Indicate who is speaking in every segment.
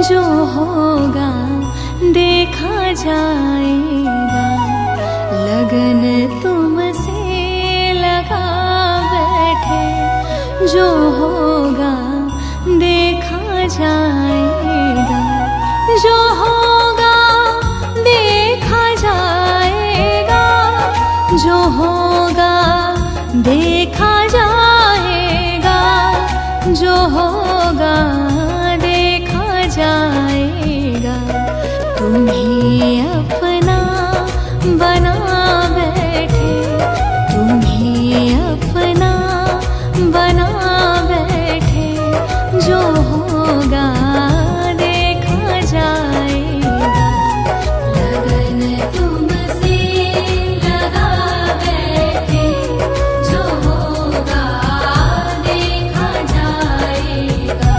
Speaker 1: जो होगा देखा जाएगा। लगन तुमसे लगा बैठे, जो होगा देखा जाएगा। जो होगा देखा जाएगा। जो होगा देखा जाएगा। जो होगा देखा जाएगा। तुम्हें अपना बना बैठे, तुम्हें अपना बना बैठे, जो होगा देखा जाएगा। लगन तुमसे लगा बैठे, जो होगा देखा जाएगा।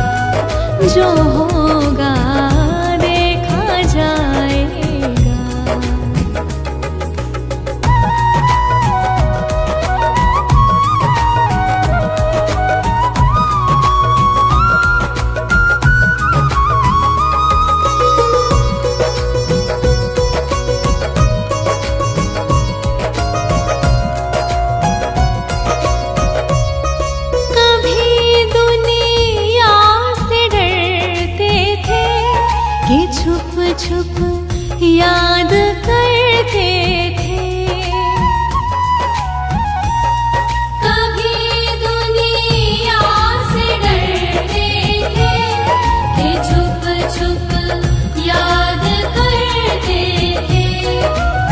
Speaker 1: जो होगा देखा जाएगा। कि छुप छुप याद करते थे। कभी दुनिया से डरते थे कि छुप छुप याद करते थे।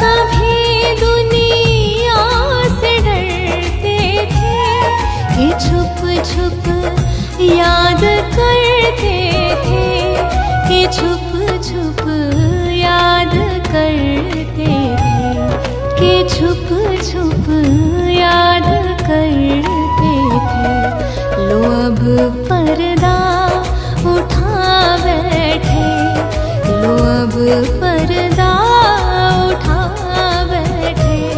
Speaker 1: कभी दुनिया से डरते थे कि छुप छुप याद करते थे। कि छुप छुप याद करते थे। कि छुप छुप याद करते थे। लो अब पर्दा उठा बैठे, लो अब पर्दा उठा बैठे,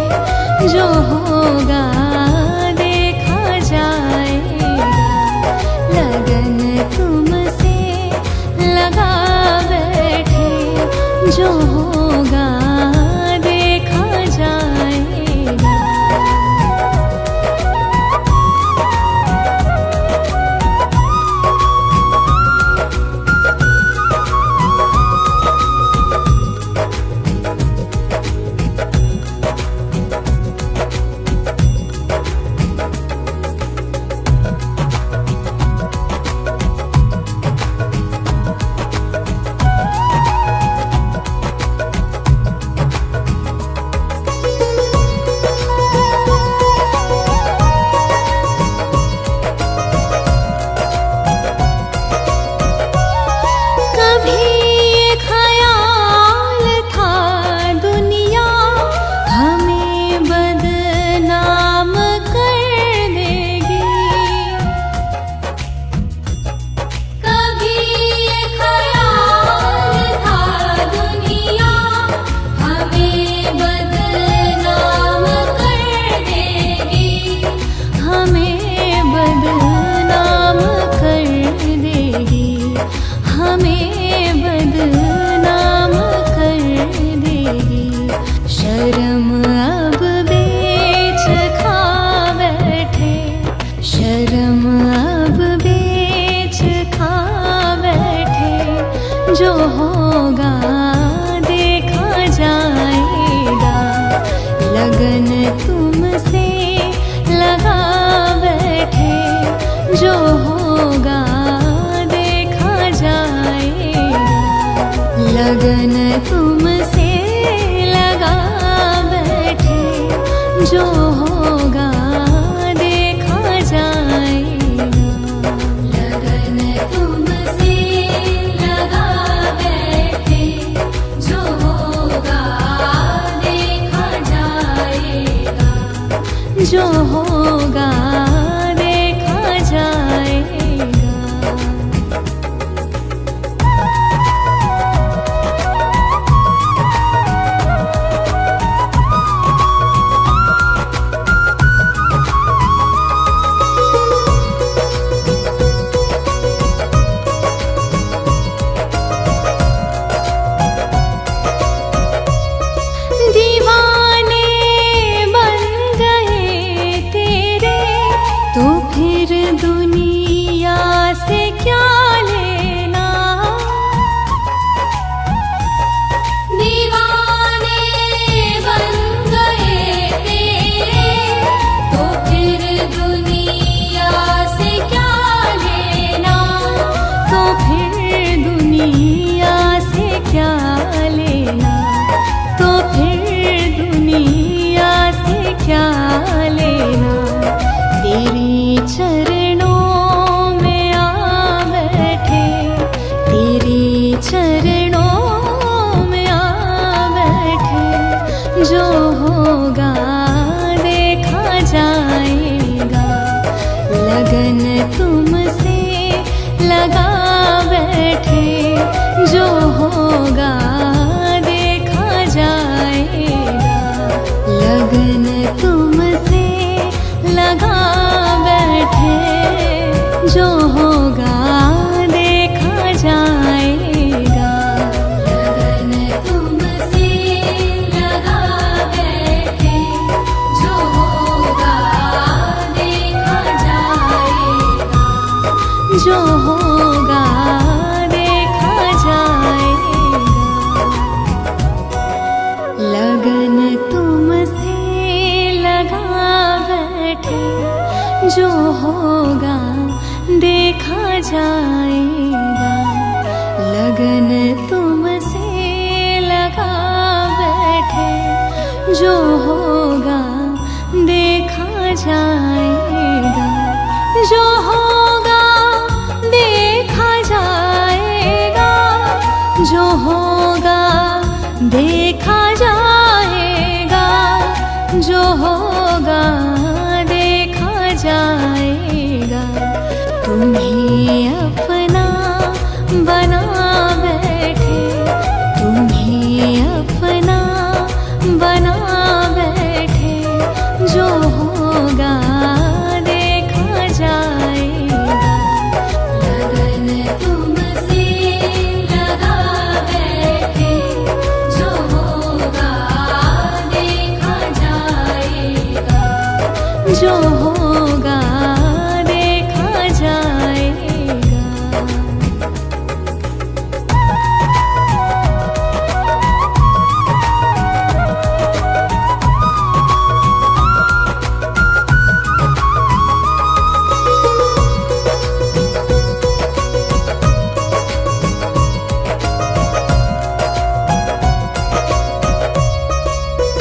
Speaker 1: जो होगा देखा जाएगा। लगन तुमसे लगा बैठे, जो होगा देखा जाएगा। शर्म अब बेच खा बैठे, शर्म अब बेच खा बैठे, जो होगा देखा जाएगा। लगन तुमसे लगा बैठे, जो होगा देखा जाएगा। लगन तुमसे लगा बैठे, जो होगा देखा जाएगा। लगन तुमसे लगा बैठे, जो होगा देखा जाएगा। जो होगा देखा जाएगा। जो होगा देखा जाएगा। लगन तुमसे लगा बैठे, जो होगा देखा जाएगा। लगन तुमसे लगा बैठे, जो होगा देखा जाएगा। लगन तुमसे लगा बैठे, जो होगा देखा जाएगा। जो होगा देखा जाएगा। लगन तुमसे लगा बैठे, जो होगा देखा जाएगा। लगन तुमसे लगा बैठे, जो होगा देखा जाएगा। जो होगा देखा जाएगा। जो होगा देखा जाएगा। जो होगा देखा जाएगा। तुम्हें अपना बना बैठे, तुम्हें अपना बना बैठे, जो होगा देखा जाएगा। लगन तुमसे लगा बैठे, जो होगा देखा जाएगा। जो होगा देखा जाएगा।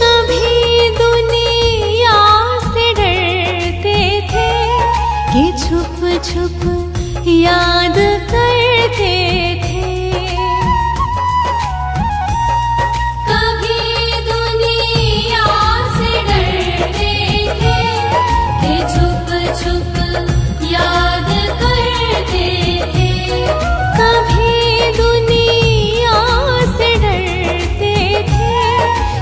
Speaker 1: कभी दुनिया से डरते थे कि छुप छुप याद करते थे। कभी दुनिया से डरते थे कि छुप छुप याद करते थे। कभी दुनिया से डरते थे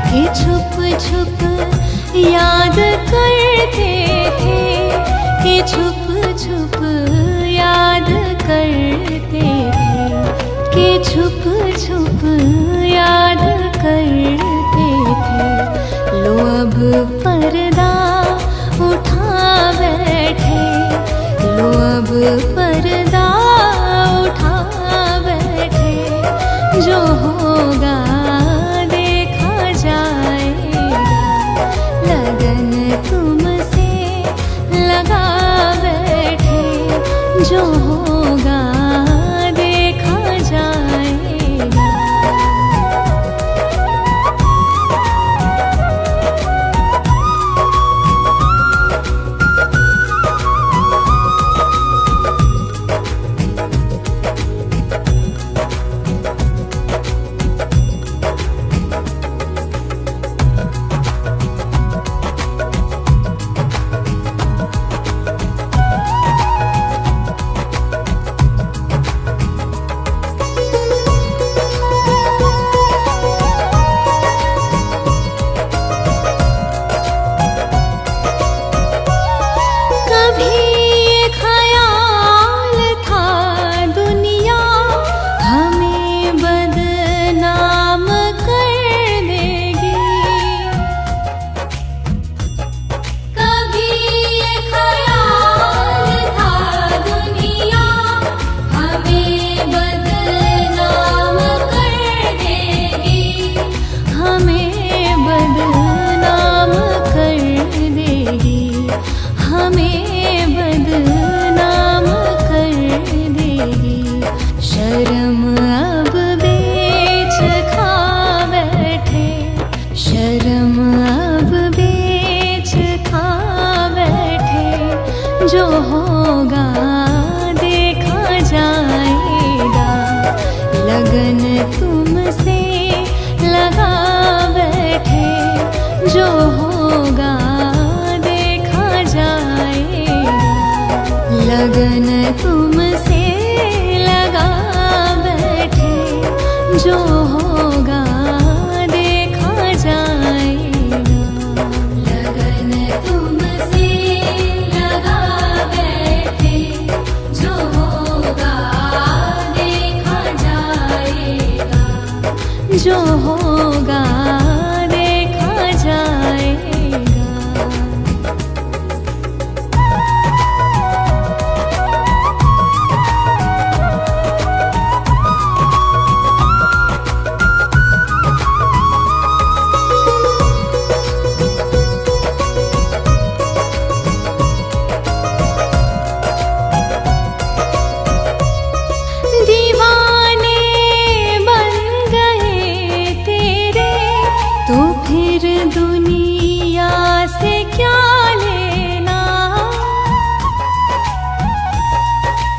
Speaker 1: कि छुप छुप याद करते थे। कि छुप छुप याद करते थे। कि छुप छुप याद करते थे। लो अब पर्दा उठा बैठे, लो अब पर्दा उठा बैठे, जो होगा देखा जाएगा। लगन तुमसे लगा बैठे, जो होगा देखा जाएगा। जो होगा देखा जाएगा। लगन तुमसे लगा बैठे फिर दुनिया से क्या लेना,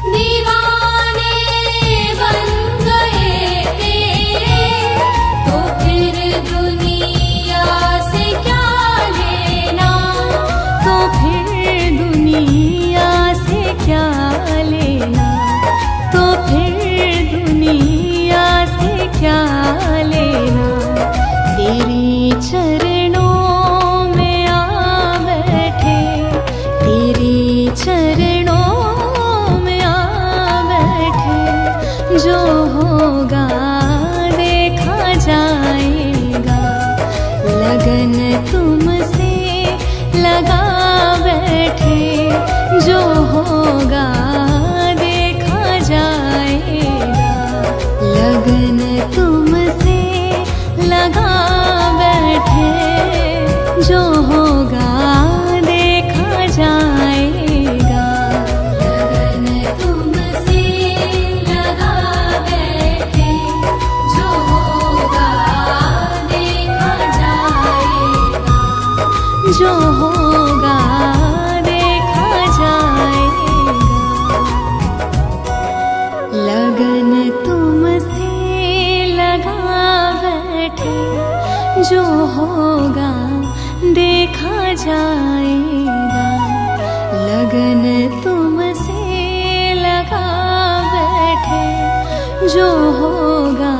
Speaker 1: दीवाने बन गए तेरे, तो फिर दुनिया से क्या लेना, तो फिर दुनिया से क्या लेना, तो फिर दुनिया से क्या लेना। तेरी चरणों में आ बैठे, तेरी चरणों में आ बैठे, जो होगा देखा जाएगा। लगन तुमसे लगा बैठे, जो होगा देखा जाएगा। लगन तुमसे लगा बैठे, जो होगा देखा जाएगा। लगन तुमसे लगा बैठे, जो होगा देखा जाएगा, जो होगा देखा जाएगा। लगन तुमसे लगा बैठे, जो होगा देखा जाएगा। लगन तुमसे लगा बैठे, जो होगा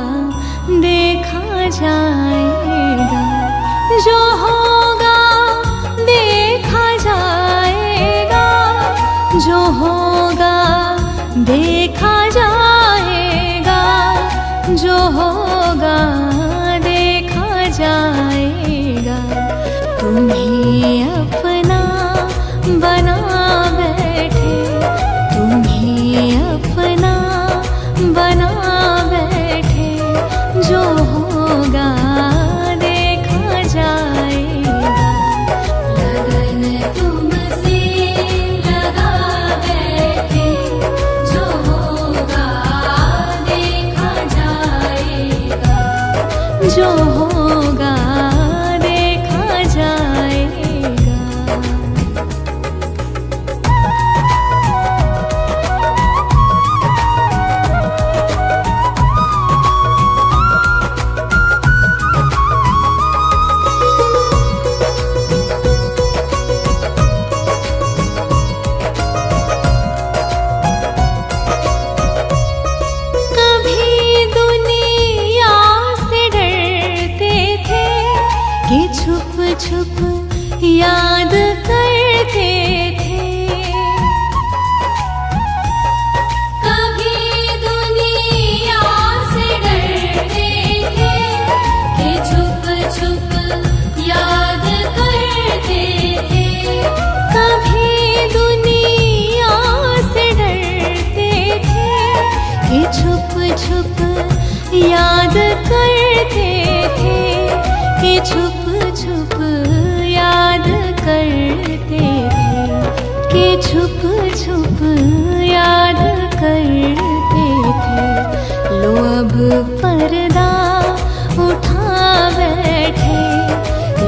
Speaker 1: देखा जाएगा, जो होगा देखा जाएगा, जो होगा देखा जाएगा, जो होगा देखा जाएगा। तुम्हें अपना बना बैठे, तुम्हें अपना बना बैठे, जो होगा देखा जाएगा। लगन तुमसे लगा बैठे, जो होगा देखा जाएगा, जो होगा देखा जाएगा। कभी दुनिया से डरते थे कि छुप छुप याद करते थे। कभी दुनिया से डरते थे कि छुप छुप याद करते थे। कभी दुनिया से डरते थे कि छुप छुप याद करते थे, कि छुप छुप याद करते थे, कि छुप छुप याद करते थे। लो अब पर्दा उठा बैठे,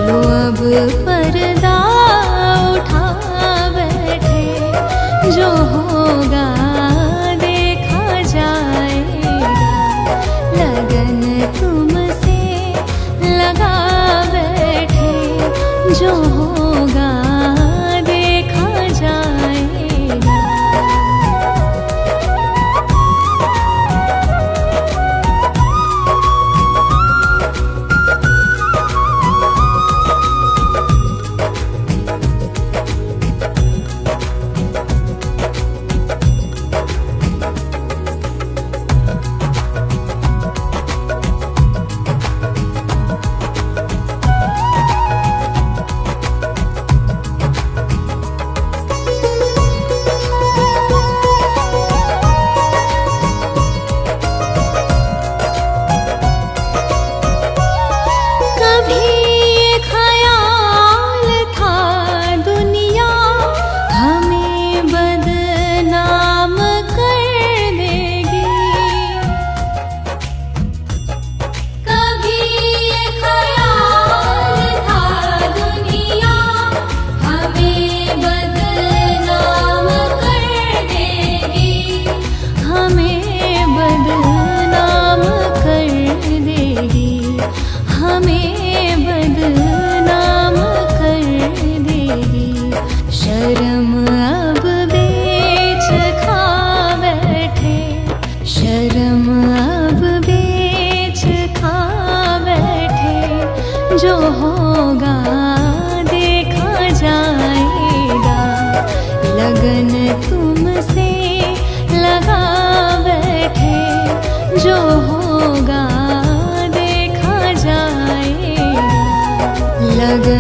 Speaker 1: लो अब पर्दा उठा बैठे, जो होगा देखा जाएगा। लगन तुमसे लगा बैठे, जो होगा देखा जाएगा।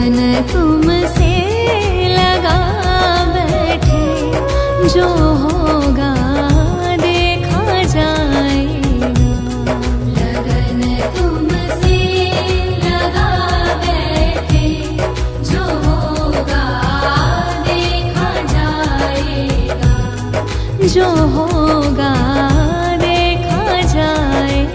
Speaker 1: लगन तुमसे लगा बैठे, जो होगा देखा जाएगा। लगन तुमसे लगा बैठे, जो होगा देखा जाएगा। जो होगा देखा जाएगा।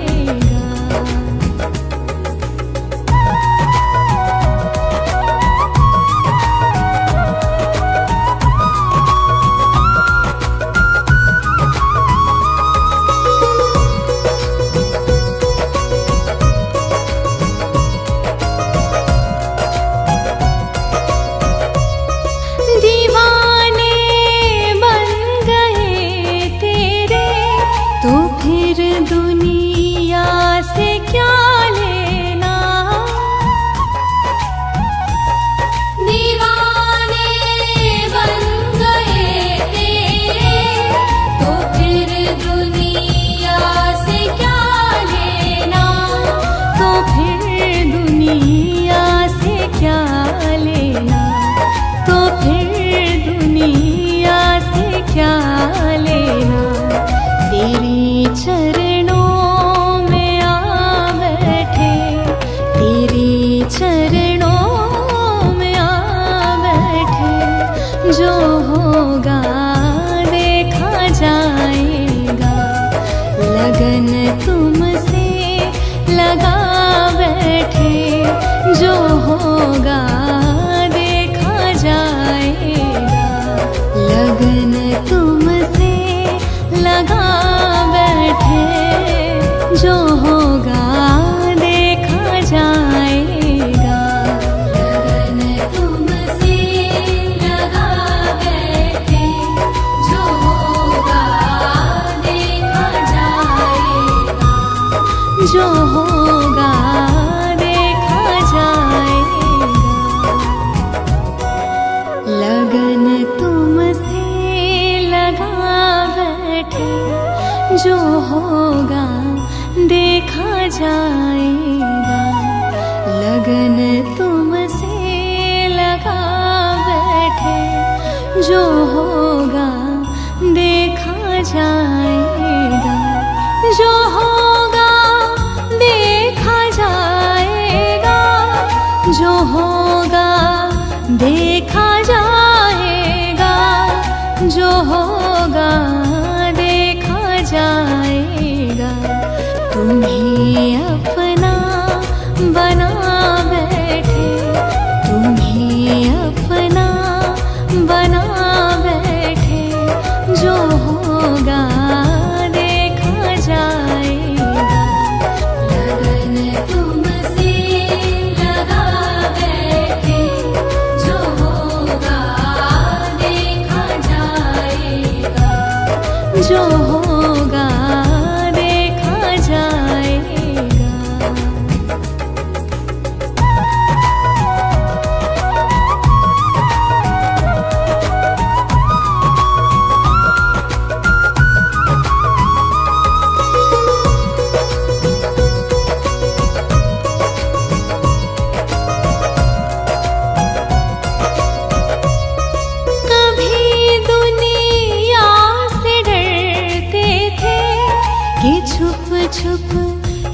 Speaker 1: दीवाने बन गए तेरे, तो फिर दुनिया से क्या लेना। दीवाने बन गए तेरे, तो फिर दुनिया से क्या लेना। तो फिर दुनिया से क्या लेना। तो फिर दुनिया से क्या लेना। तेरे चरणों में आ बैठे, तेरे चरणों में आ बैठे, जो होगा देखा जाएगा। लगन तुमसे लगा बैठे, जो होगा देखा जाएगा। लगन तुमसे लगा बैठे, जो होगा देखा जाएगा। लगन तुमसे लगा बैठे, जो होगा देखा जाएगा। जो होगा देखा जाएगा। लगन तुमसे लगा बैठे, जो होगा देखा जाएगा। लगन तुमसे लगा बैठे, जो होगा देखा जाएगा। जो होगा देखा जाएगा। जो होगा देखा जाएगा। जो होगा देखा जाएगा। तुम्हें अपना बना बैठे, तुम्हें अपना बना बैठे, जो होगा देखा जाएगा। लगन तुमसे लगा बैठे, जो होगा देखा जाएगा। जो होगा देखा जाएगा। कभी दुनिया से डरते थे, कि छुप छुप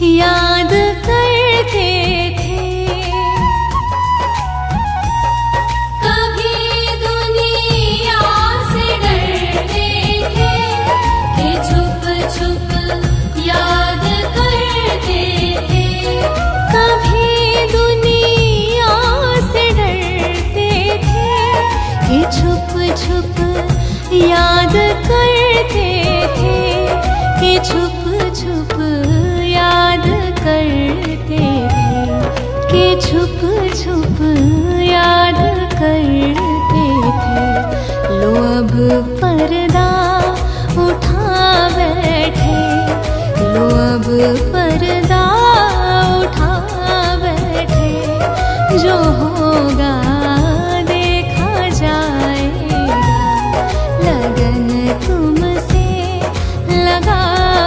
Speaker 1: याद करते थे। कभी दुनिया से डरते थे, कि छुप छुप याद करते थे। कभी दुनिया से डरते थे, कि छुप छुप याद करते थे। कि छुप छुप याद करते थे। कि छुप छुप याद करते थे। लो अब पर्दा उठा बैठे, लो अब पर्दा उठा बैठे, जो होगा देखा जाएगा। लगन तुमसे लगा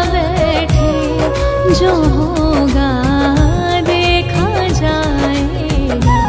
Speaker 1: बैठे, जो होगा देखा जाएगा।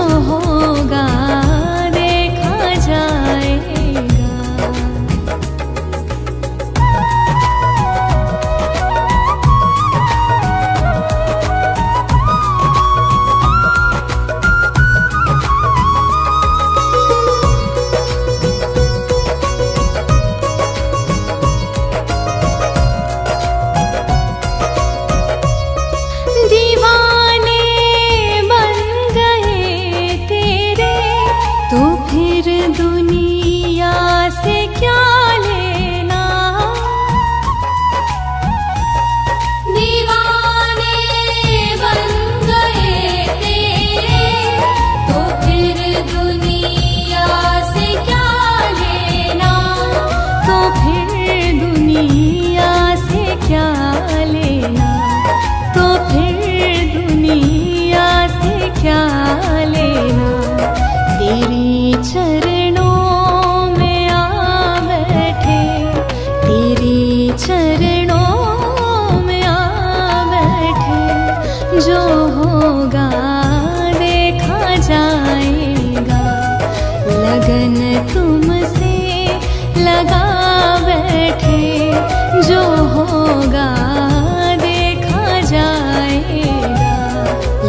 Speaker 1: जो होगा देखा जाएगा। दीवाने बन गए तेरे तो फिर दुनिया से क्या लेना। दीवाने बन गए तेरे तो फिर दुनिया से क्या लेना। तो फिर दुनिया से क्या लेना। तो फिर दुनिया से क्या लेना। तेरी चरणों में आ बैठे, तेरी चरणों में आ बैठे। जो होगा देखा जाएगा। लगन तुमसे लगा बैठे। जो होगा देखा जाएगा।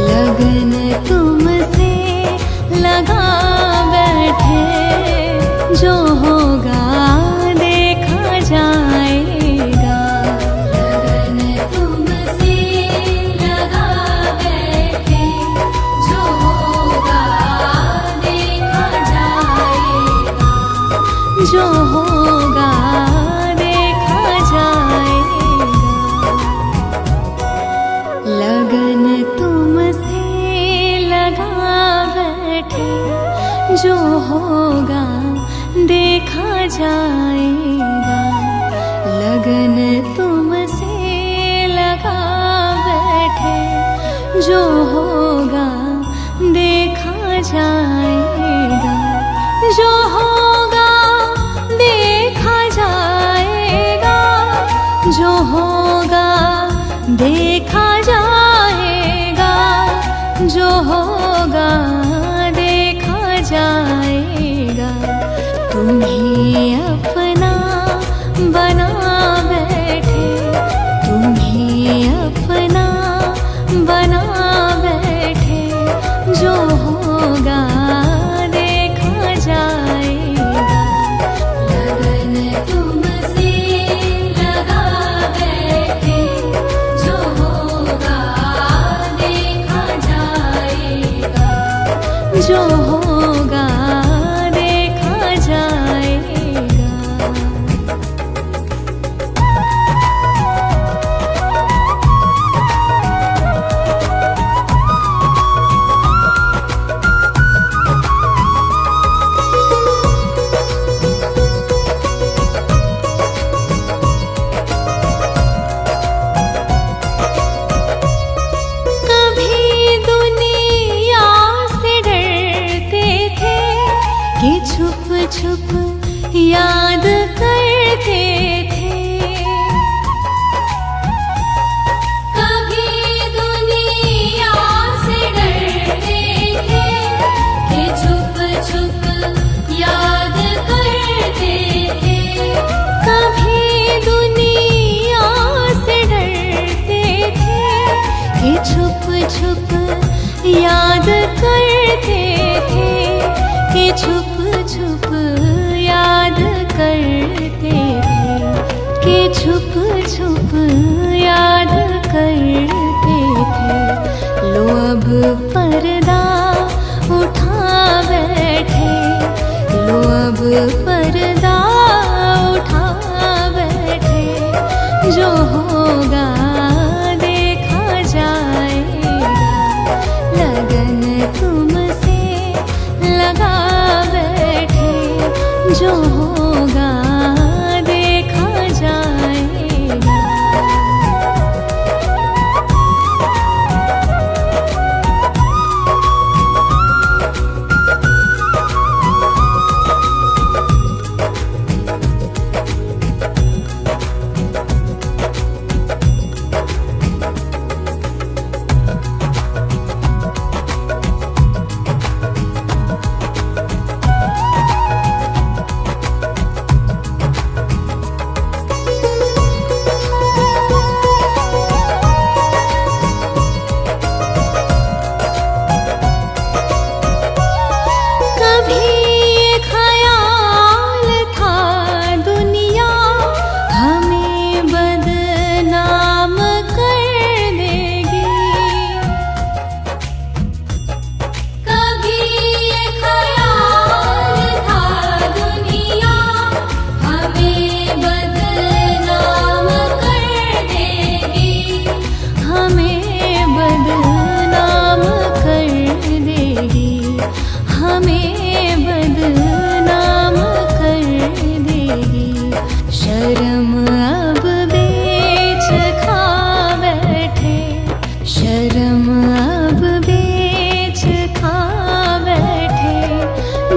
Speaker 1: लगन तुमसे लगा बैठे। जो होगा देखा जाएगा। लगन तुमसे लगा बैठे। जो होगा देखा जाएगा। जो होगा देखा जाएगा। लगन तुमसे लगा बैठे। जो होगा देखा जाएगा। लगन तुमसे लगा बैठे। जो होगा देखा जाएगा। जो होगा देखा जाएगा। जो होगा देखा जाएगा। जो होगा देखा जाएगा। तुम्हें अपना बना बैठे। तुम्हें अपना बना बैठे। जो होगा देखा जाएगा। लगन तुमसे लगा बैठे। जो होगा देखा जाएगा। जो होगा देखा जाएगा। कभी दुनिया से डरते थे कि छुप छुप याद करते थे। कभी दुनिया से डरते थे कि छुप छुप याद करते थे। कभी दुनिया से डरते थे कि छुप छुप याद करते थे। कि छुप छुप याद करते थे। कि छुप छुप याद करते थे। लो अब पर्दा उठा बैठे। लो अब पर्दा उठा बैठे। जो होगा देखा जाएगा। लगन तुमसे लगा बैठे। जो होगा देखा जाएगा।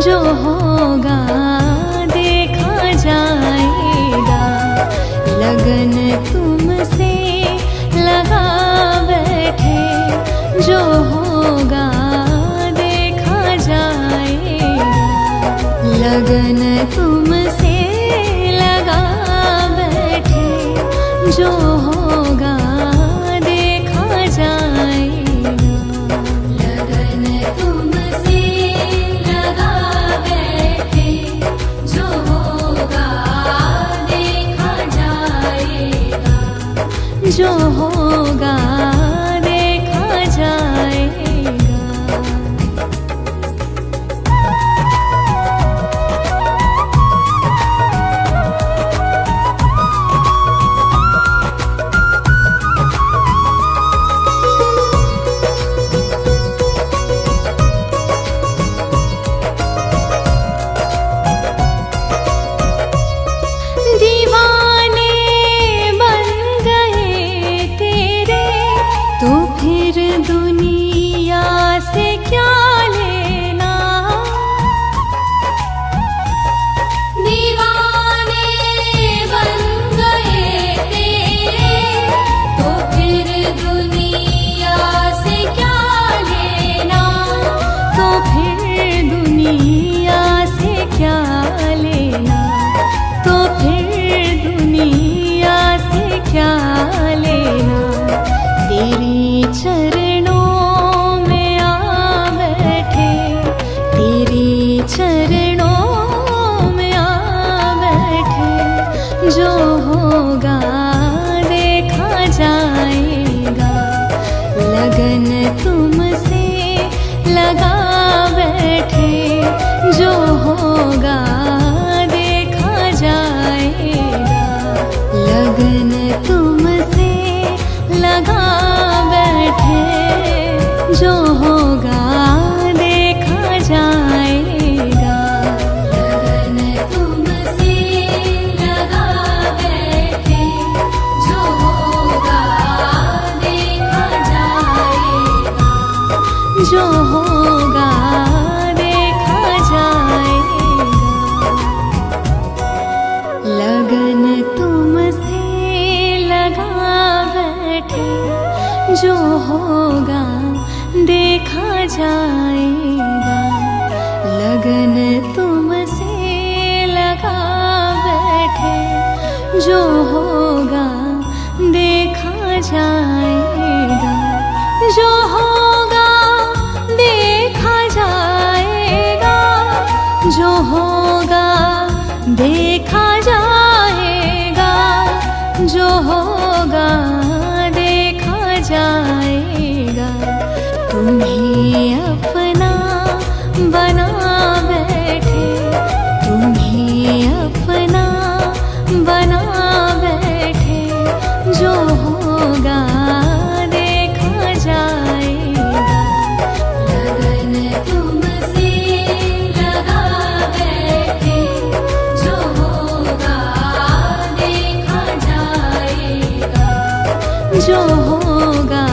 Speaker 1: जो होगा देखा जाएगा। लगन तुमसे लगा बैठे, जो होगा देखा जाएगा। लगन तुमसे लगा बैठे, जो होगा देखा जाएगा। लगन तुमसे लगा बैठे, जो होगा देखा जाएगा। जो होगा देखा जाएगा। दीवाने बन गए तेरे, तो फिर दुनिया से क्या लेना। दीवाने बन गए तेरे, तो फिर दुनिया से क्या लेना। तो फिर दुनिया से क्या लेना। तो फिर दुनिया से क्या लेना। तेरे चरणों में आ बैठे, तेरे चरणों में आ बैठे, जो होगा देखा जाएगा। लगन तुमसे लगा बैठे, जो होगा देखा जाएगा। लगन तुमसे लगा बैठे, जो होगा देखा जाएगा। लगन तुमसे लगा बैठे, जो होगा देखा जाएगा। जो होगा देखा जाएगा। लगन तुमसे लगा बैठे, जो होगा देखा जाएगा। लगन तुमसे लगा बैठे, जो होगा देखा जाएगा। जो होगा देखा जाएगा। जो होगा देखा जाएगा। जो होगा देखा जाएगा। तुम्हें अपना बना बैठे, तुम्हें अपना बना बैठे, जो होगा देखा जाएगा। लगन तुमसे लगा बैठे, जो होगा देखा जाएगा। जो होगा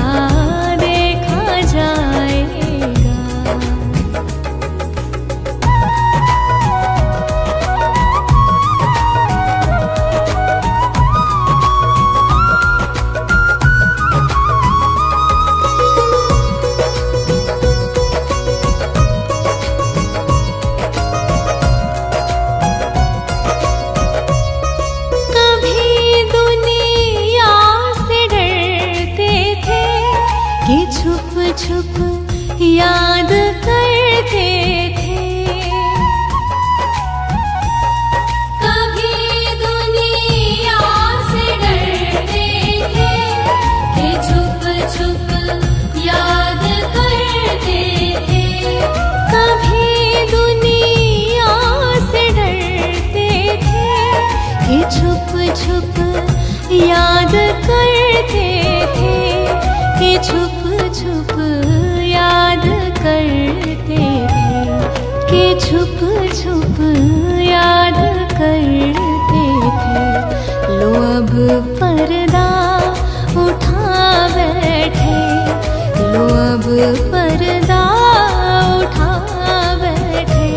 Speaker 1: देखा जाएगा। छुप याद करते थे। कभी दुनिया से डरते थे कि छुप छुप याद करते थे। कभी दुनिया से डरते थे कि छुप छुप याद करते थे। कि छुप छुप याद करते थे। कि छुप छुप याद करते थे। लो अब पर्दा उठा बैठे। लो अब पर्दा उठा बैठे।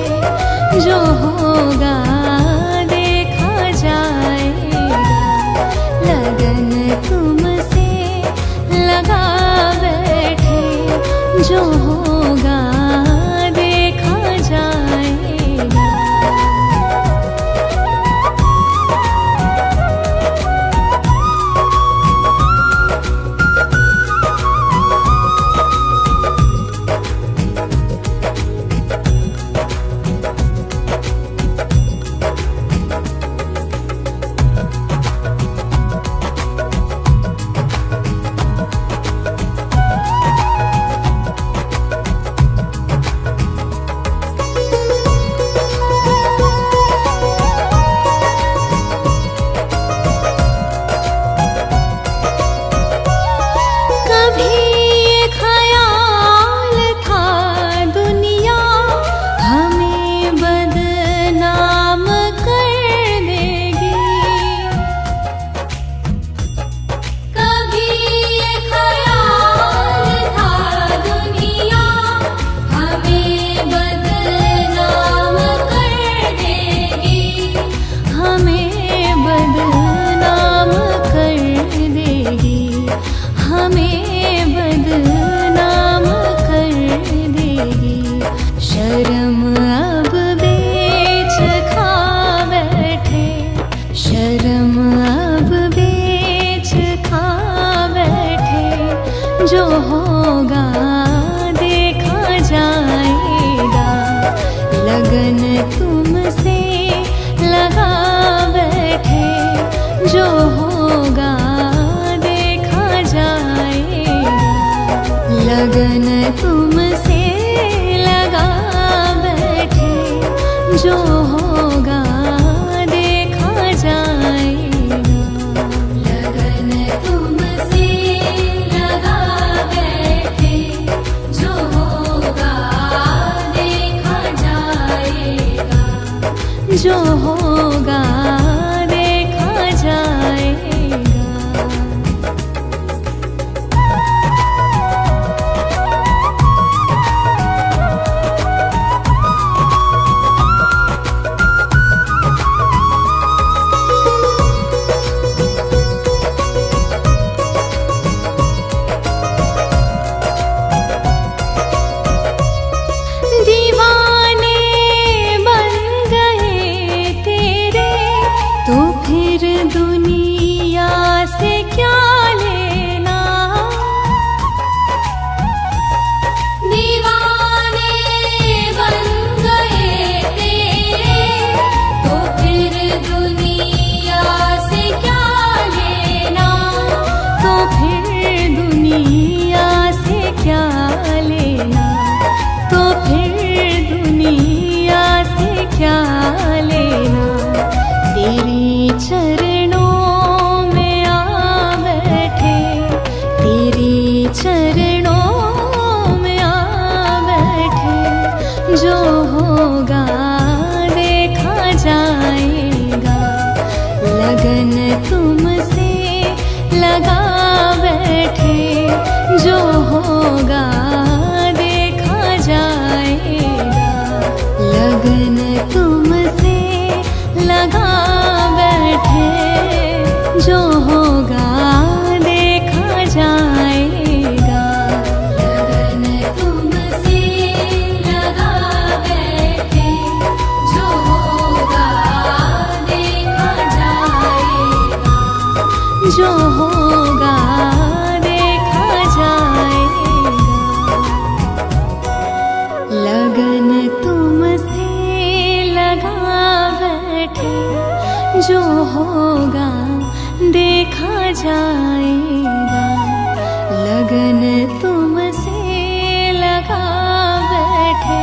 Speaker 1: शर्म अब बेच खा बैठे, शर्म अब बेच खा बैठे। जो होगा देखा जाएगा, लगन तुमसे लगा बैठे। जो होगा देखा जाएगा, लगन तुमसे लगा बैठे। जो होगा देखा जाएगा, लगन तुमसे लगा बैठे। जो होगा देखा जाएगा, जो होगा देखा जाएगा। दीवाने बन गए तेरे, तो फिर दुनिया से क्या लेना। दीवाने बन गए तेरे, तो फिर दुनिया से क्या लेना। तो फिर दुनिया से क्या लेना, तो फिर दुनिया से क्या लेना। तेरी चरणों में आ बैठे, तेरी चरणों में आ बैठे। जो होगा देखा जाएगा, लगन तुमसे लगा बैठे। जो होगा देखा जाएगा, लगन तुमसे लगा बैठे। जो होगा देखा जाएगा, लगन तुमसे लगा बैठे। जो होगा देखा जाएगा, जो होगा देखा जाएगा। लगन तुमसे लगा बैठे। जो होगा देखा जाएगा, लगन तुमसे लगा बैठे।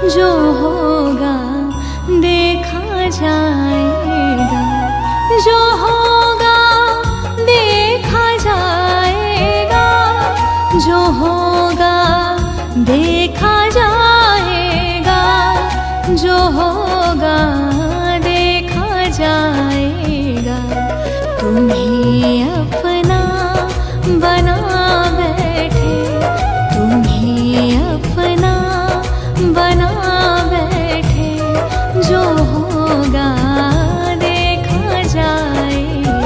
Speaker 1: जो होगा देखा जाएगा, जो होगा देखा जाएगा। जो होगा देखा जाएगा, जो होगा देखा जाएगा। तुम्हें अपना बना बैठे, तुम्हें अपना बना बैठे। जो होगा देखा जाएगा,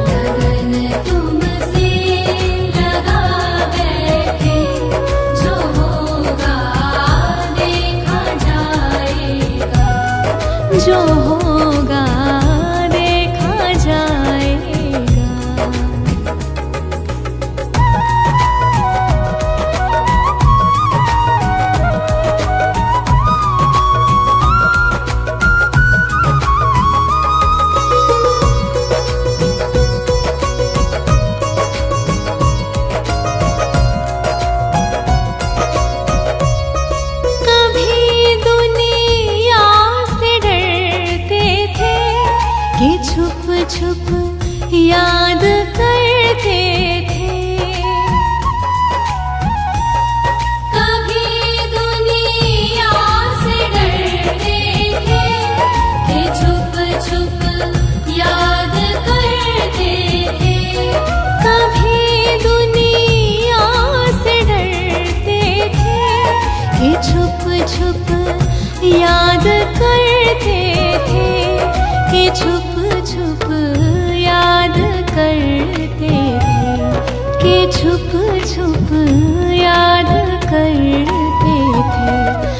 Speaker 1: लगन तुमसे लगा बैठे। जो होगा देखा जाएगा, जो होगा देखा जाएगा। कभी दुनिया से डरते थे कि छुप छुप याद करते थे। कभी दुनिया से डरते थे कि छुप छुप याद करते थे। कभी दुनिया से डरते थे कि छुप छुप याद करते थे। कि छुप छुप याद करते थे, कि छुप छुप याद करते थे।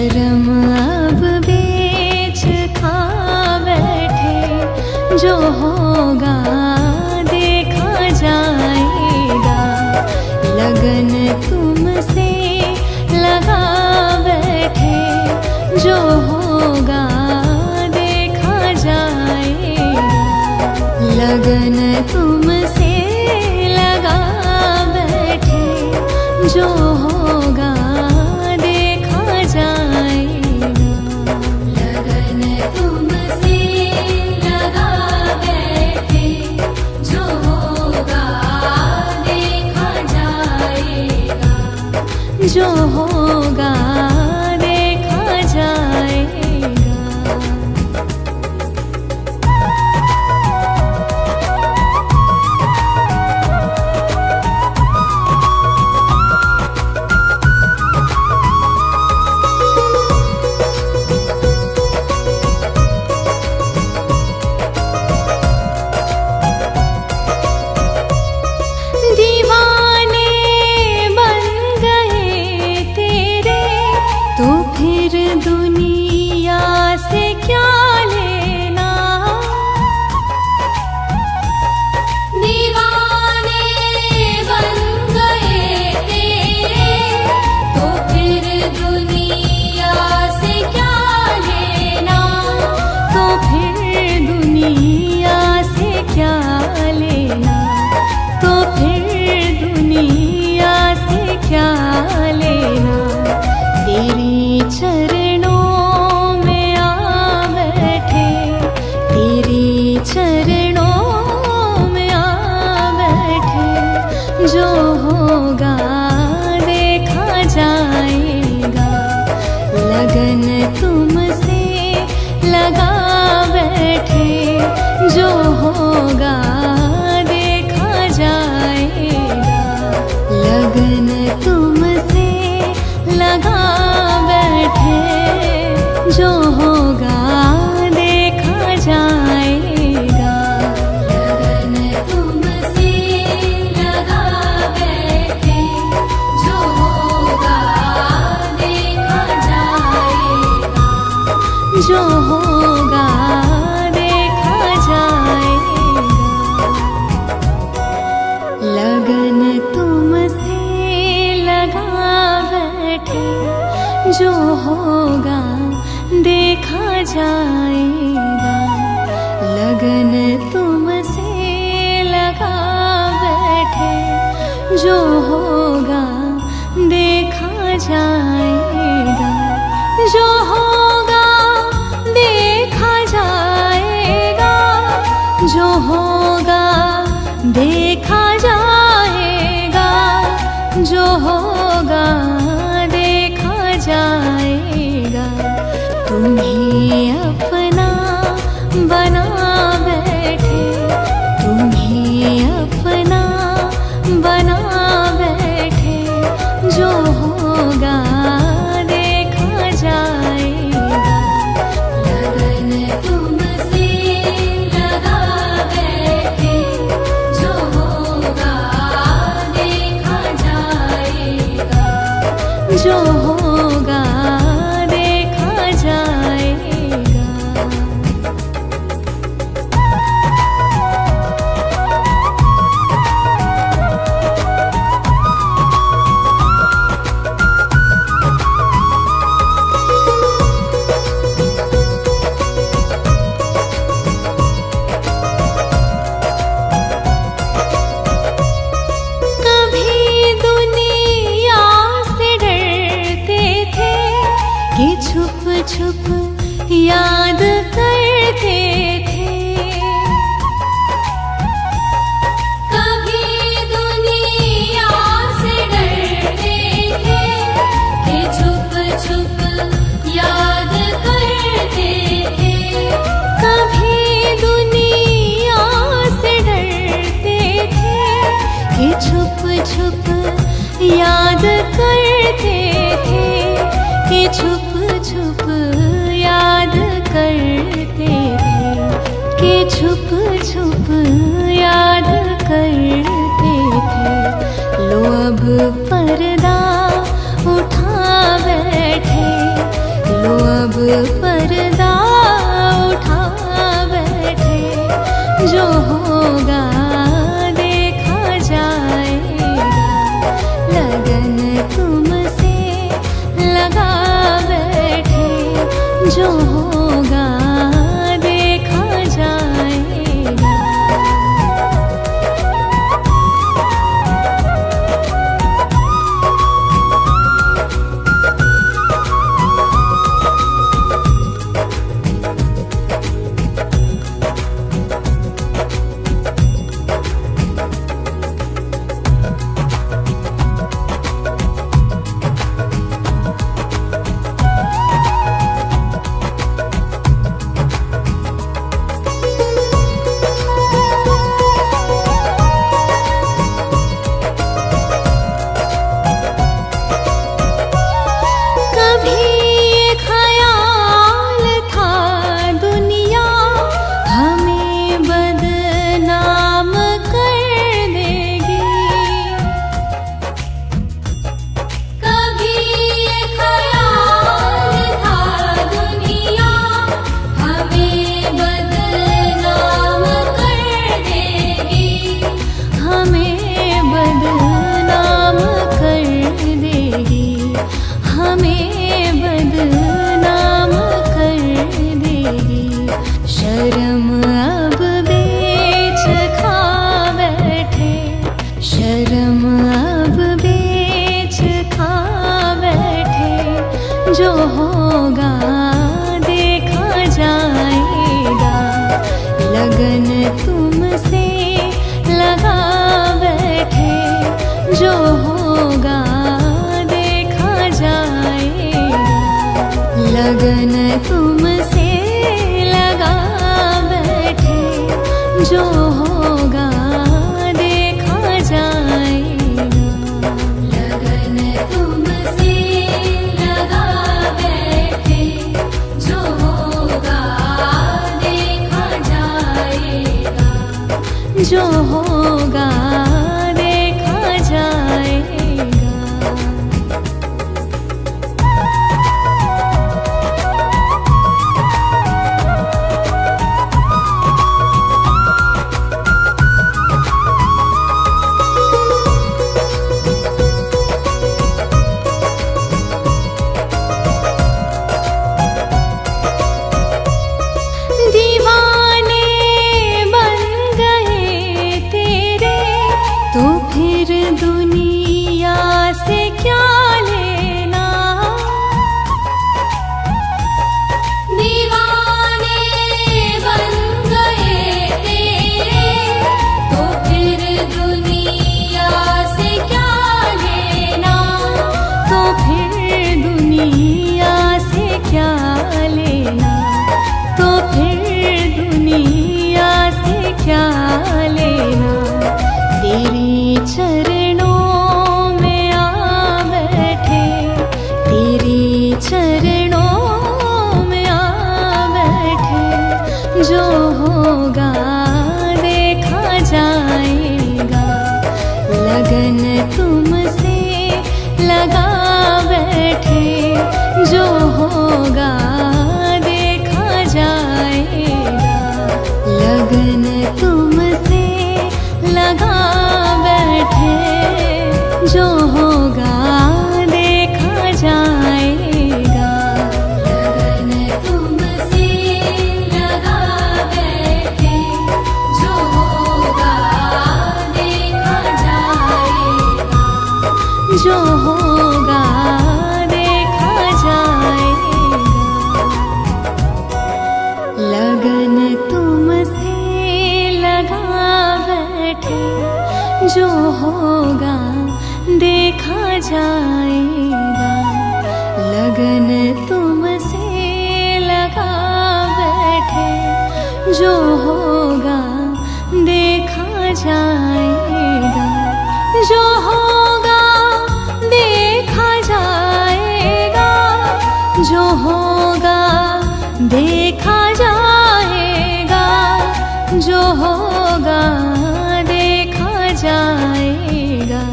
Speaker 1: शर्म अब बेच खा बैठे, जो होगा देखा जाएगा। लगन तुमसे लगा बैठे, जो होगा देखा जाएगा। लगन तुमसे लगा बैठे, जो होगा देखा जाएगा। लगन तुमसे लगा बैठे, जो होगा देखा जाएगा। जो होगा देखा जाएगा। दीवाने बन गए तेरे, तो फिर दुनिया से क्या लेना। दीवाने बन गए तेरे, तो फिर दुनिया से क्या लेना। तो फिर दुनिया से क्या लेना। तो फिर दुनिया से क्या लेना। तेरी चरणों में आ बैठे, तेरी चरणों में आ बैठे, जो होगा देखा जाएगा। लगन तुमसे लगा बैठे, जो होगा देखा जाएगा। लगन तुमसे लगा बैठे, जो होगा देखा जाएगा। लगन तुमसे लगा बैठे, जो होगा देखा जाएगा। जो होगा देखा जाएगा। लगन तुमसे लगा बैठे, जो होगा देखा जाएगा। लगन तुमसे लगा बैठे, जो होगा देखा जाएगा। जो होगा देखा जाएगा। जो होगा देखा जाएगा। जो होगा देखा जाएगा। तुम्हें अपना बना बैठे, तुम्हें अपना बना बैठे, जो होगा देखा जाएगा। लगन तुमसे लगा बैठे, जो होगा देखा जाएगा। जो होगा देखा जाएगा। कभी दुनिया से डरते थे, कि छुप छुप याद करते थे। कभी दुनिया से डरते थे, कि छुप छुप याद करते थे। कभी दुनिया से डरते थे, कि छुप छुप याद करते थे। कि छुप छुप याद करते थे। कि छुप छुप याद करते थे। लो अब पर्दा उठा बैठे, पर्दा उठा बैठे, जो होगा देखा जाएगा। लगन तुमसे लगा बैठे, जो होगा देखा जाएगा। शर्म अब बेच खा बैठे, शर्म अब बेच खा बैठे, जो होगा देखा जाएगा। लगन तुमसे लगा बैठे, जो होगा देखा जाएगा। लगन तुमसे लगा बैठे, जो होगा देखा जाएगा। लगन तुमसे लगा बैठे, जो होगा देखा जाएगा। जो होगा देखा जाएगा। दुनिया से क्या लेना, दीवाने बन गए तेरे, तो फिर दुनिया से क्या लेना। तो फिर दुनिया से क्या लेना, तो फिर दुनिया से क्या लेना। तेरी चरणों में आ बैठे, तेरी चरणों में आ बैठे, जो होगा देखा जाएगा। लगन तुमसे लगा बैठे, जो होगा देखा जाएगा। लगन तुमसे लगा बैठे, जो होगा देखा जाएगा। लगन तुमसे लगा बैठे, जो होगा देखा जाएगा। जो होगा देखा जाएगा। लगन तुमसे लगा बैठे, जो होगा देखा जाएगा। लगन तुमसे लगा बैठे, जो होगा देखा जाएगा। जो होगा देखा जाएगा। जो होगा देखा जाएगा। जो होगा देखा जाएगा।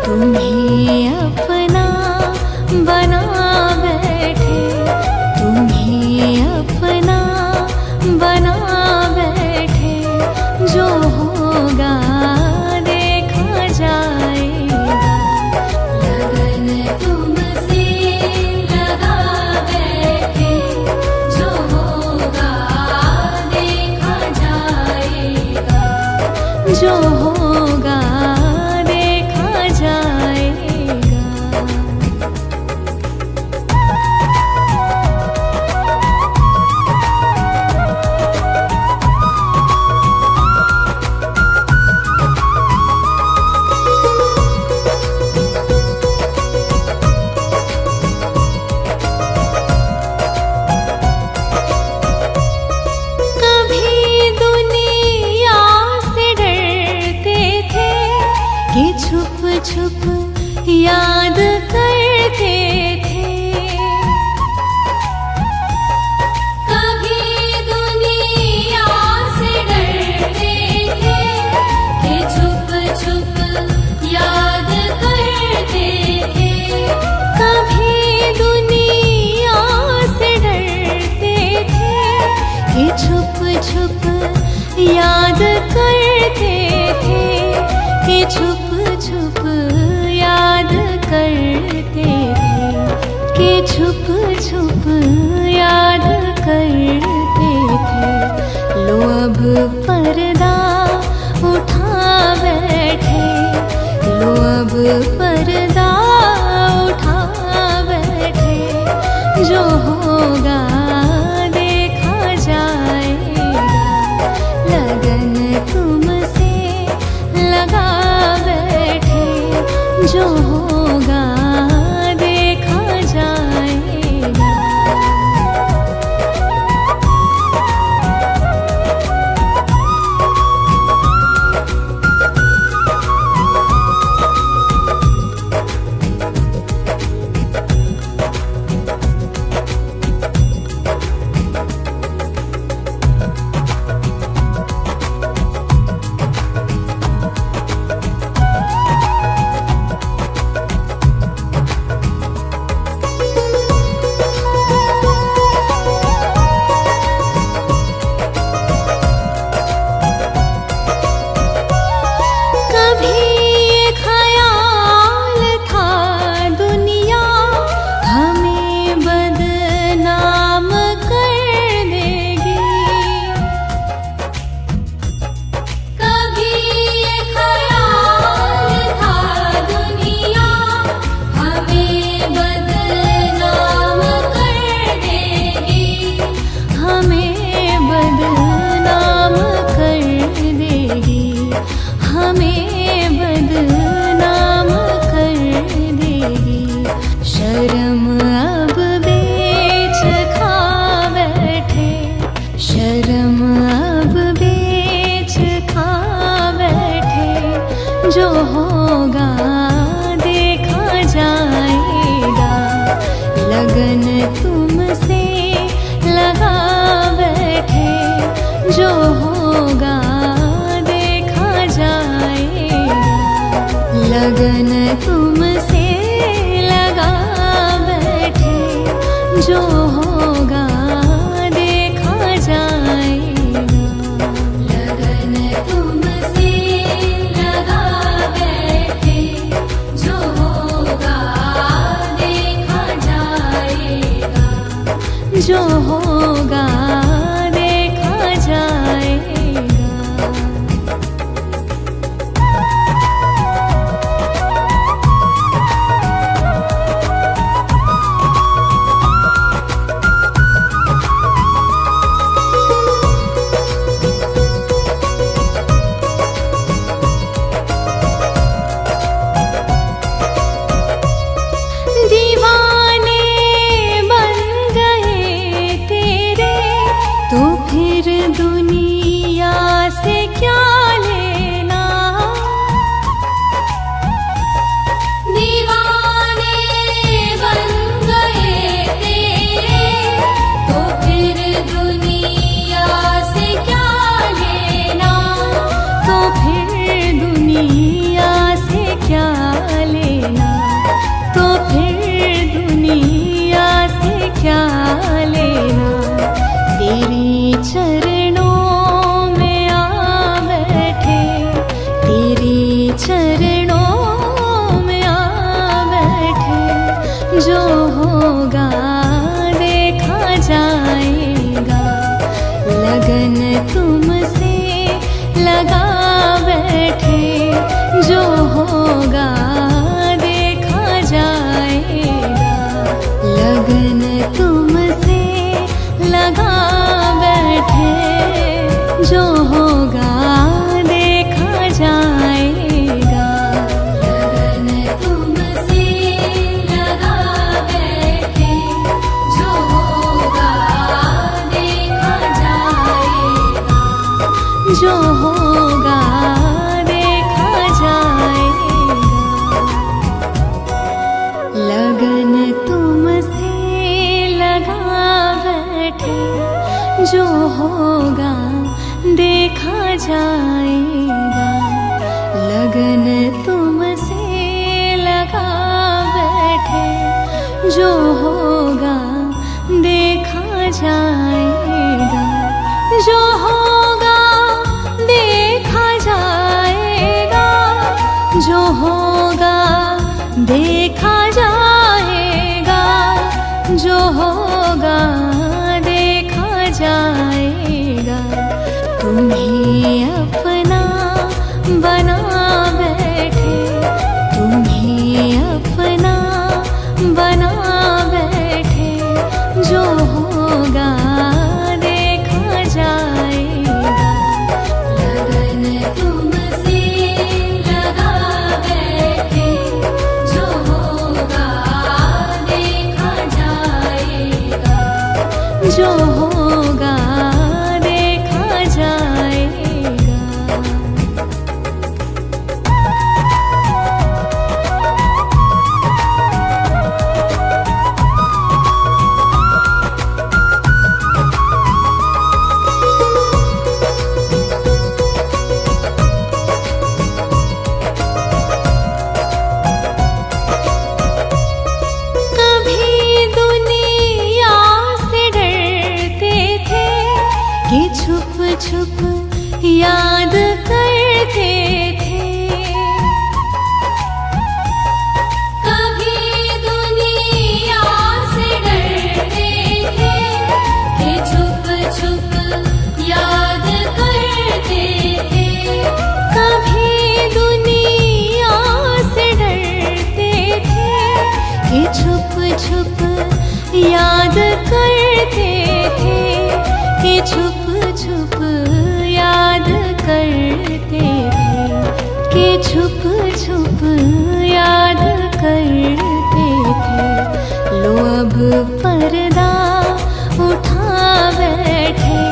Speaker 1: तुम्हें अपना बना बैठे, तुम्हें याद करते थे। कभी दुनिया से डरते थे कि छुप छुप याद करते थे। कभी दुनिया से डरते थे कि छुप छुप याद करते थे, कि छुप छुप याद करते थे, कि छुप छुप याद करते थे। लो अब पर्दा उठा बैठे, लो अब पर्दा उठा बैठे, जो होगा देखा जाएगा। लगन तुमसे लगा बैठे, जो होगा देखा जाएगा। शर्म अब बेच खा बैठे, शर्म अब बेच खा बैठे, जो होगा देखा जाएगा। लगन तुमसे लगा बैठे, जो होगा देखा जाएगा। लगन तुमसे लगा बैठे, जो होगा देखा जाएगा। लगन तुमसे लगा बैठे, जो होगा देखा जाएगा। जो होगा देखा जाएगा। दीवाने बन गए तेरे जो होगा देखा जाएगा। लगन तुमसे लगा बैठे, जो होगा देखा जाएगा। जो होगा देखा जाएगा। जो होगा देखा जाएगा। जो होगा देखा जाएगा। तुम्हें अपना बना बैठे, तुम्हें अपना बना बैठे, जो होगा देखा जाएगा। लगन तुमसे लगा बैठे, जो होगा देखा जाएगा। जो होगा देखा जाएगा। कभी दुनिया से डरते थे कि छुप छुप याद करते थे। कभी दुनिया से डरते थे कि छुप छुप याद करते थे। कभी दुनिया से डरते थे कि छुप छुप याद करते थे। कि छुप छुप याद करते थे। कि छुप छुप याद करते थे। लो अब पर्दा उठा बैठे,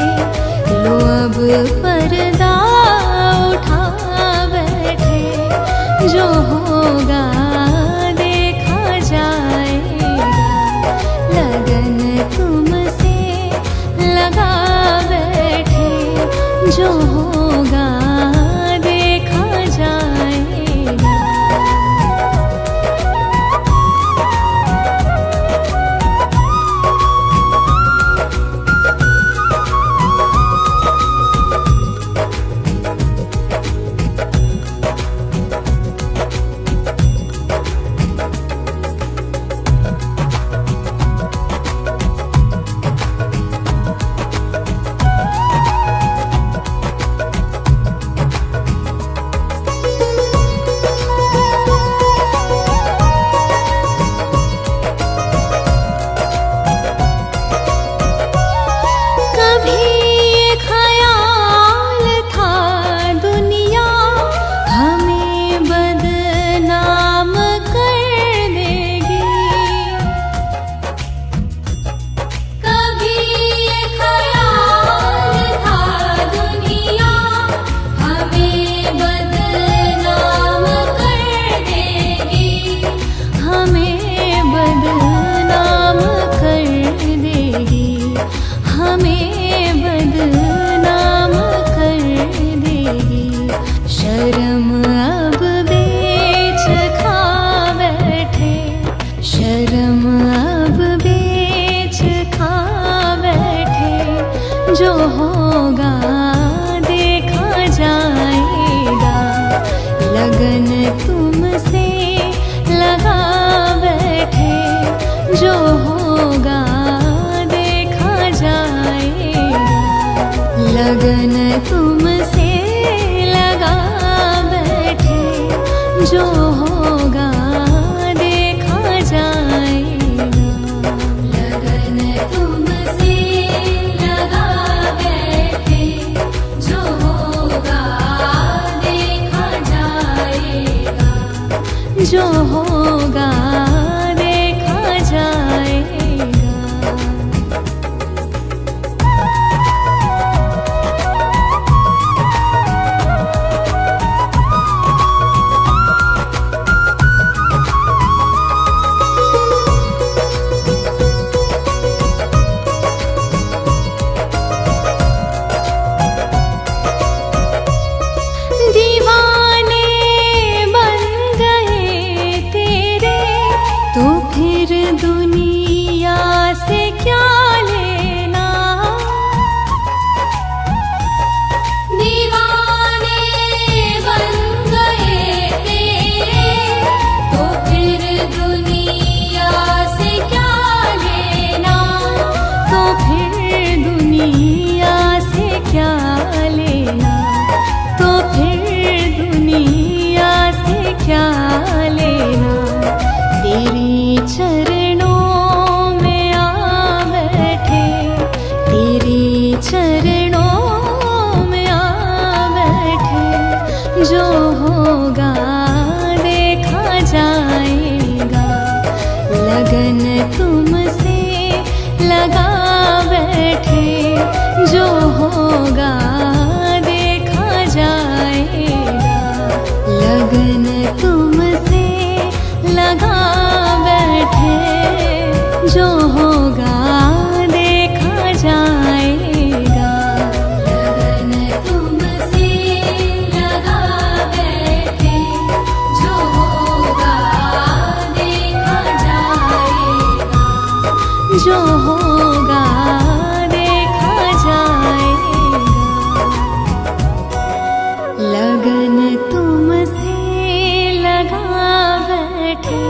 Speaker 1: लो अब पर्दा उठा बैठे, जो होगा देखा जाएगा। लगन तुमसे लगा बैठे, जो होगा देखा जाएगा। कभी ये ख्याल था दुनिया हमें बदनाम कर देगी। कभी ये ख्याल था दुनिया हमें बदनाम कर देगी। हमें बदनाम कर देगी। हमें बदनाम कर देगी। शर्म अब बेच खा बैठे, शर्म अब बेच खा बैठे, जो होगा देखा जाएगा। लगन तुमसे लगा बैठे, जो होगा देखा जाएगा। लगन तुमसे लगा बैठे, जो होगा देखा जाएगा। लगन तुमसे लगा बैठे, जो होगा देखा जाएगा। जो होगा देखा जाएगा। फिर दुनिया से क्या लेना, तो फिर दुनिया से क्या लेना। तेरी चरणों में आ बैठे, तेरी चरणों में आ बैठे। जो होगा देखा जाएगा, लगन तुमसे लगा बैठे। जो होगा देखा जाएगा, लगन तुमसे लगा बैठे। जो होगा देखा जाएगा, लगन तुमसे लगा बैठे। जो होगा देखा जाएगा, जो होगा देखा जाएगा। लगन तुमसे लगा बैठे।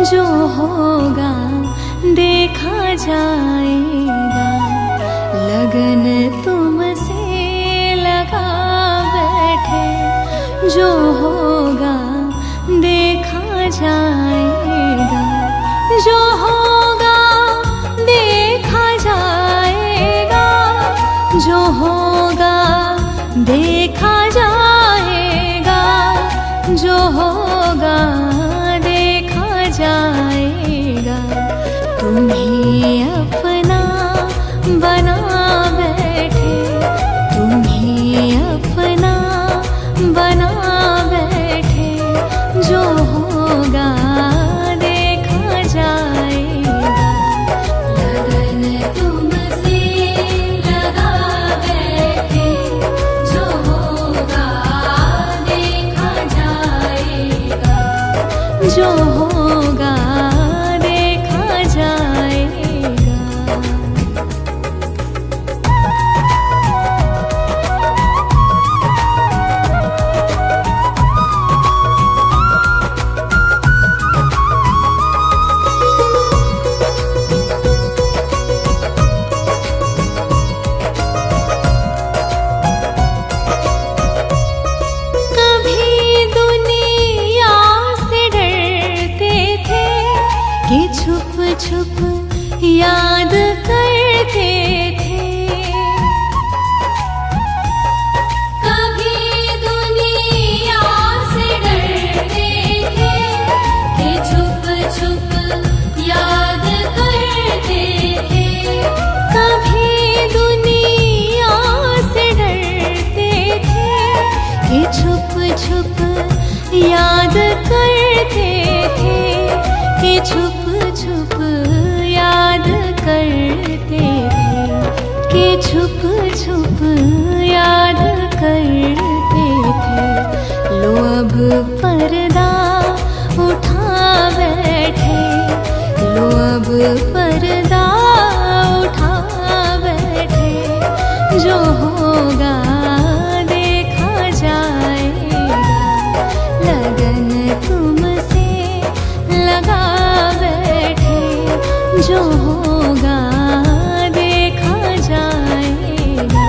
Speaker 1: जो होगा देखा जाएगा, लगन तुमसे लगा बैठे। जो होगा देखा जाएगा, जो होगा देखा जाएगा। जो होगा देखा जाएगा, जो होगा देखा जाएगा। तुम्हें अपना बना बैठे, तुम्हें अपना बना बैठे। जो होगा देखा जाएगा, लगन तुमसे लगा बैठे। जो होगा देखा जाएगा, जो होगा देखा जाएगा। कभी दुनिया से डरते थे कि छुप छुप याद करते थे। कभी दुनिया से डरते थे कि छुप छुप याद करते थे। कभी दुनिया से डरते थे कि छुप छुप याद करते थे, कि छुप छुप याद करते थे, कि छुप छुप याद करते थे। लो अब पर्दा उठा बैठे, लो अब पर्दा उठा बैठे। जो होगा देखा जाएगा, लगन तुमसे लगा बैठे। जो होगा देखा जाएगा।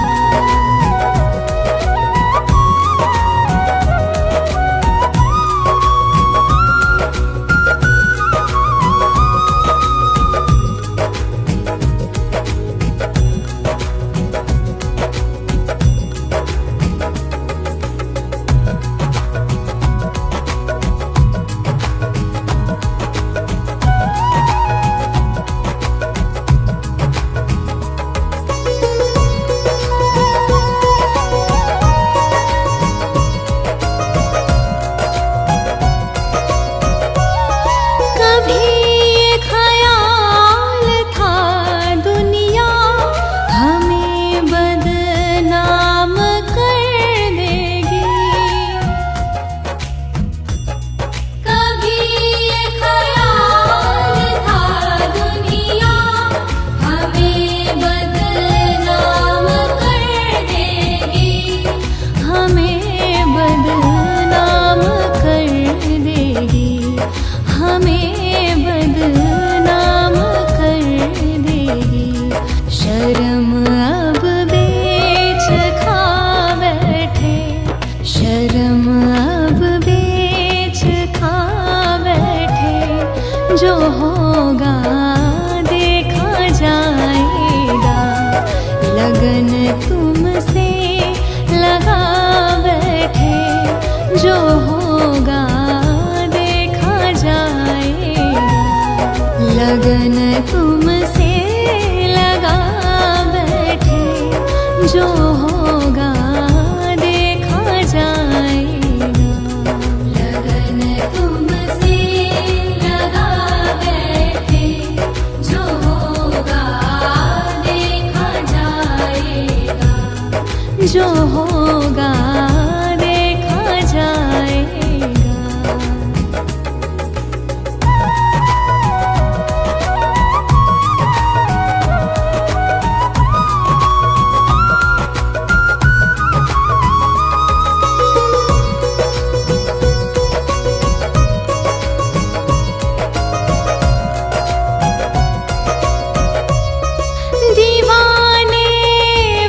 Speaker 1: शर्म अब बेच खा बैठे, शर्म अब बेच खा बैठे। जो होगा देखा जाएगा, लगन तुमसे लगा बैठे। जो होगा देखा जाएगा, लगन तुमसे लगा बैठे। जो होगा देखा जाएगा, लगन तुमसे लगा बैठे। जो होगा देखा जाएगा, जो होगा देखा जाएगा। दीवाने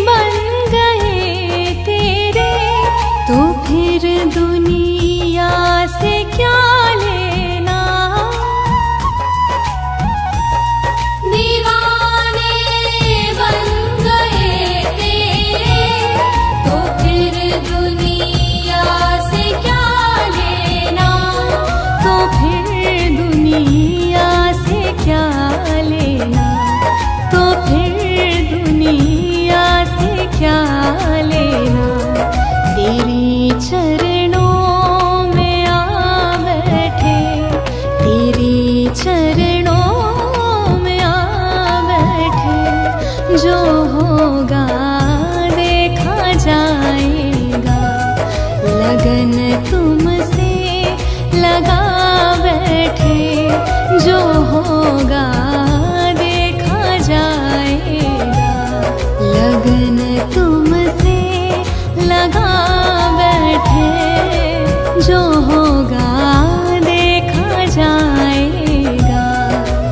Speaker 1: बन गए तेरे, तो फिर दुनिया से क्या लेना। दीवाने बन गए तेरे, तो फिर दुनिया से क्या लेना। तो फिर दुनिया से क्या लेना, तो फिर दुनिया से क्या लेना। तेरी चरणों में आ बैठे, तेरी चरणों में आ बैठे। जो होगा देखा जाएगा, लगन तुमसे लगा बैठे। जो होगा देखा जाएगा, लगन तुमसे लगा बैठे। जो होगा देखा जाएगा,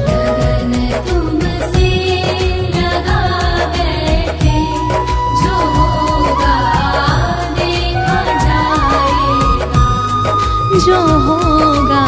Speaker 1: लगन तुमसे लगा बैठे। जो होगा देखा जाएगा, जो होगा